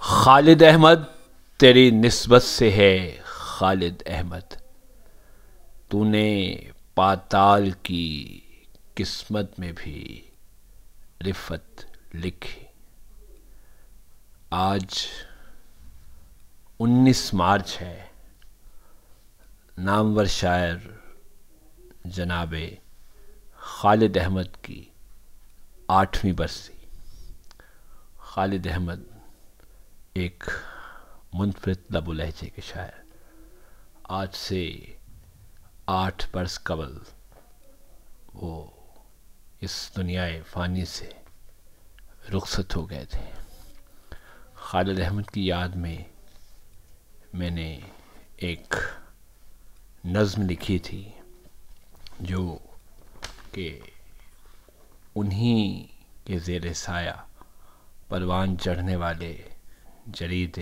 خالد احمد تیری نسبت سے ہے خالد احمد، تو نے پاتال کی قسمت میں بھی رفت لکھی۔ آج 19 مارچ ہے، نامور شاعر جناب خالد احمد کی 8ویں برسی۔ خالد احمد ایک منفرد لب و لہجے کے شاعر، آج سے 8 برس قبل وہ اس دنیا فانی سے رخصت ہو گئے تھے۔ خالد احمد کی یاد میں نے ایک نظم لکھی تھی جو کہ انہی کے زیر سایہ پروان چڑھنے والے جرید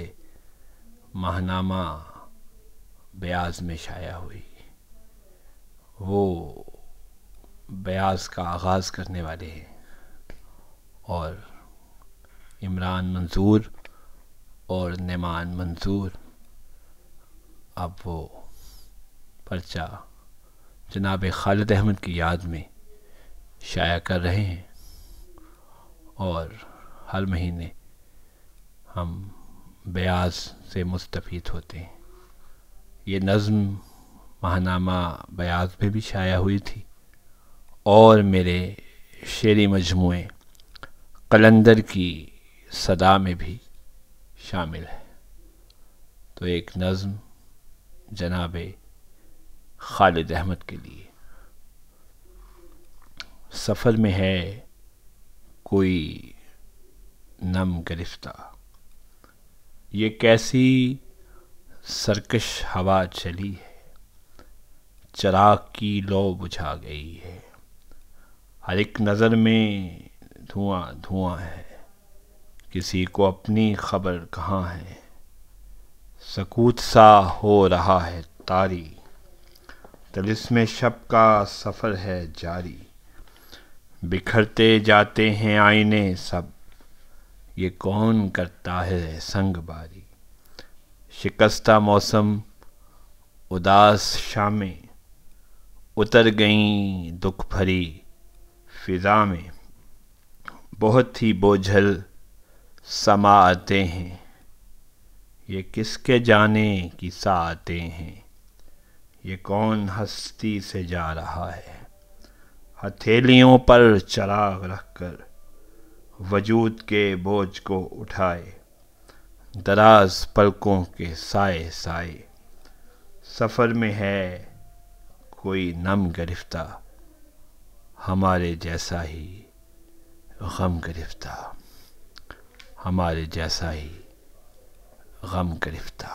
ماہنامہ بیاض میں شائع ہوئی۔ وہ بیاض کا آغاز کرنے والے ہیں اور عمران منظور اور نعمان منظور اب وہ پرچہ جناب خالد احمد کی یاد میں شائع کر رہے ہیں، اور ہر مہینے ہم بیاض سے مستفید ہوتے ہیں۔ یہ نظم ماہنامہ بیاض میں بھی شائع ہوئی تھی اور میرے شعری مجموعے قلندر کی صدا میں بھی شامل ہے۔ تو ایک نظم جناب خالد احمد کے لیے۔ سفر میں ہے کوئی نم گرفتہ، یہ کیسی سرکش ہوا چلی ہے، چراغ کی لو بجھا گئی ہے، ہر ایک نظر میں دھواں دھواں ہے، کسی کو اپنی خبر کہاں ہے، سکوت سا ہو رہا ہے طاری، طلسم شب کا سفر ہے جاری، بکھرتے جاتے ہیں آئینے سب، یہ کون کرتا ہے سنگ باری، شکستہ موسم اداس شامیں اتر گئیں دکھ بھری فضا میں، بہت ہی بوجھل سماعتیں ہیں، یہ کس کے جانے کی ساعتیں ہیں، یہ کون ہستی سے جا رہا ہے، ہتھیلیوں پر چراغ رکھ کر وجود کے بوجھ کو اٹھائے، دراز پلکوں کے سائے سائے، سفر میں ہے کوئی نم گرفتہ، ہمارے جیسا ہی غم گرفتہ، ہمارے جیسا ہی غم گرفتہ۔